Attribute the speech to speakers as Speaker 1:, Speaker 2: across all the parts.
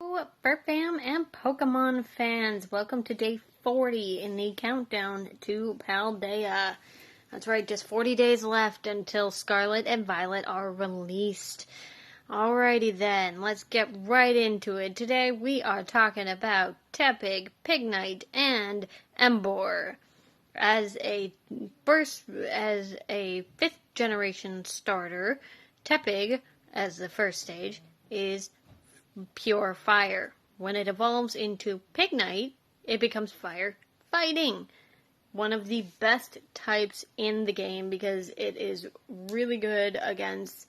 Speaker 1: Burpam and Pokemon fans, welcome to day 40 in the countdown to Paldea. That's right, just 40 days left until Scarlet and Violet are released. Alrighty then, let's get right into it. Today we are talking about Tepig, Pignite, and Emboar. As a 5th generation starter, Tepig, as the first stage, is pure fire. When it evolves into Pignite, it becomes fire fighting. One of the best types in the game because it is really good against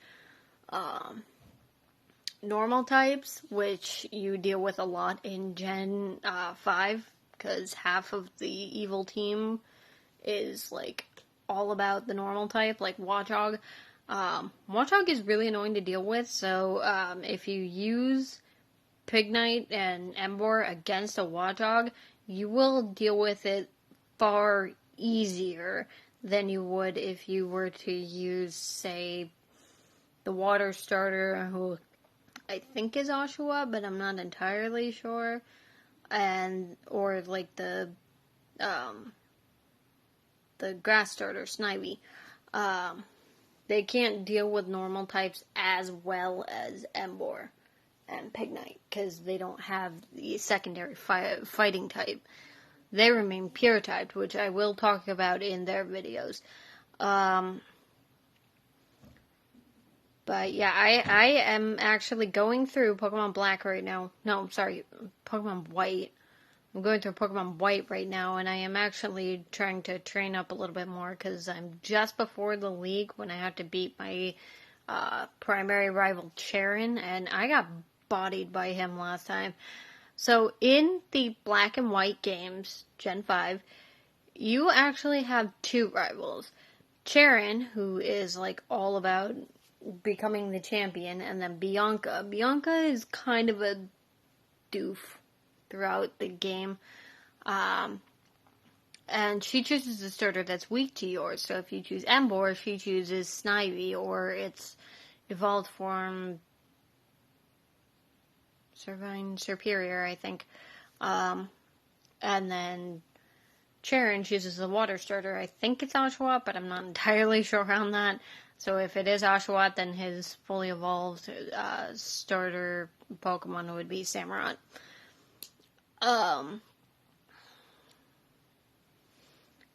Speaker 1: normal types, which you deal with a lot in Gen 5, because half of the evil team is like all about the normal type, like Watchog. Watchog is really annoying to deal with, so if you use Pignite and Emboar against a Watchog, you will deal with it far easier than you would if you were to use, say, the water starter, who I think is Oshawott, but I'm not entirely sure, or like the grass starter, Snivy. They can't deal with normal types as well as Emboar and Pignite, because they don't have the secondary fighting type. They remain pure typed, which I will talk about in their videos. But yeah, I am actually going through Pokemon Black right now. No, I'm sorry, Pokemon White. I'm going through Pokemon White right now, and I am actually trying to train up a little bit more, because I'm just before the league when I have to beat my primary rival Charon, and I got bodied by him last time. So in the Black and White games, Gen 5, you actually have two rivals. Charon, who is like all about becoming the champion, and then Bianca. Bianca is kind of a doof throughout the game. And she chooses a starter that's weak to yours. So if you choose Emboar, she chooses Snivy, or its evolved form, Servine Superior, I think. And then Charon chooses the water starter. I think it's Oshawott, but I'm not entirely sure on that. So if it is Oshawott, then his fully evolved starter Pokemon would be Samurott.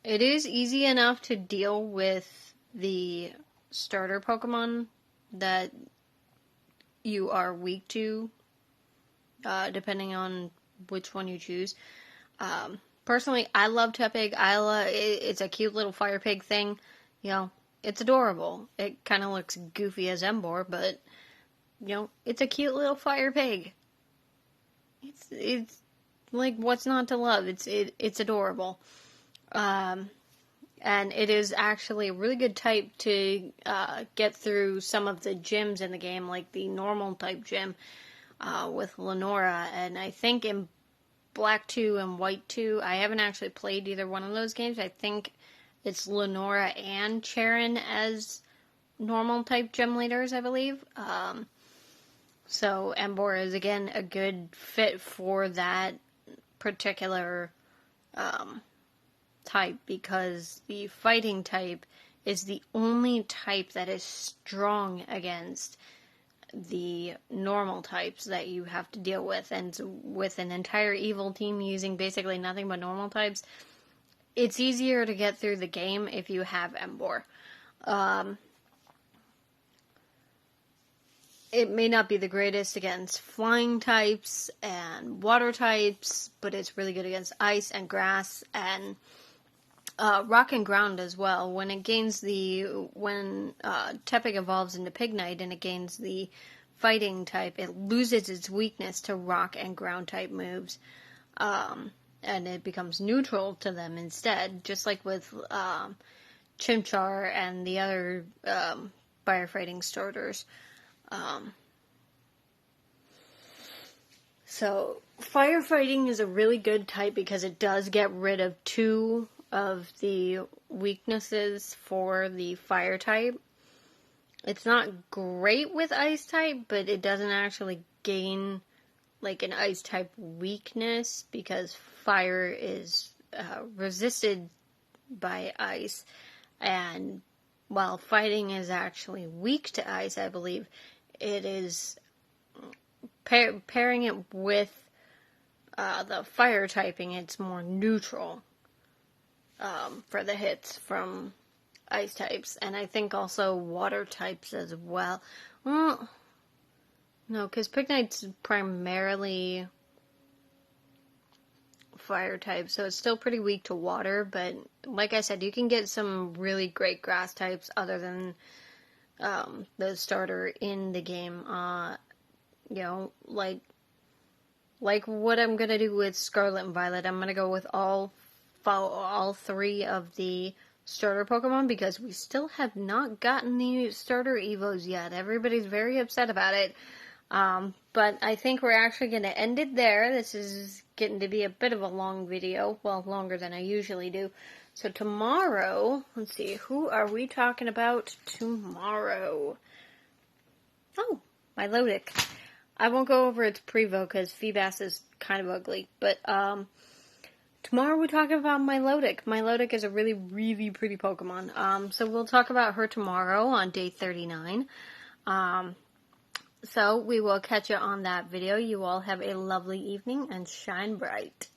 Speaker 1: It is easy enough to deal with the starter Pokemon that you are weak to, depending on which one you choose. Personally, I love Tepig. It's a cute little fire pig thing. You know, it's adorable. It kind of looks goofy as Emboar, but, you know, it's a cute little fire pig. It's like, what's not to love? It's adorable. And it is actually a really good type to get through some of the gyms in the game, like the normal type gym with Lenora. And I think in Black 2 and White 2, I haven't actually played either one of those games. I think it's Lenora and Charon as normal type gym leaders, I believe. So Emboar is, again, a good fit for that particular type, because the fighting type is the only type that is strong against the normal types that you have to deal with. And with an entire evil team using basically nothing but normal types, it's easier to get through the game if you have Emboar. It may not be the greatest against flying types and water types, but it's really good against ice and grass and rock and ground as well. When Tepig evolves into Pignite and it gains the fighting type, it loses its weakness to rock and ground type moves, and it becomes neutral to them instead, just like with Chimchar and the other firefighting starters. So firefighting is a really good type because it does get rid of two of the weaknesses for the fire type. It's not great with ice type, but it doesn't actually gain like an ice type weakness because fire is resisted by ice, and while fighting is actually weak to ice, I believe it is pairing it with the fire typing. It's more neutral for the hits from ice types, and I think also water types as well. Well, no, because Pignite's primarily fire type, so it's still pretty weak to water, but like I said, you can get some really great grass types other than the starter in the game. You know, like what I'm gonna do with Scarlet and Violet, I'm gonna go with all three of the starter Pokemon because we still have not gotten the starter Evos yet. Everybody's very upset about it. But I think we're actually going to end it there. This is getting to be a bit of a long video. Well, longer than I usually do. So tomorrow, let's see, who are we talking about tomorrow? Oh, my Milotic. I won't go over its Prevo because Feebas is kind of ugly. But, tomorrow we're talking about Milotic. Milotic is a really, really pretty Pokemon. So we'll talk about her tomorrow on day 39. So we will catch you on that video. You all have a lovely evening and shine bright.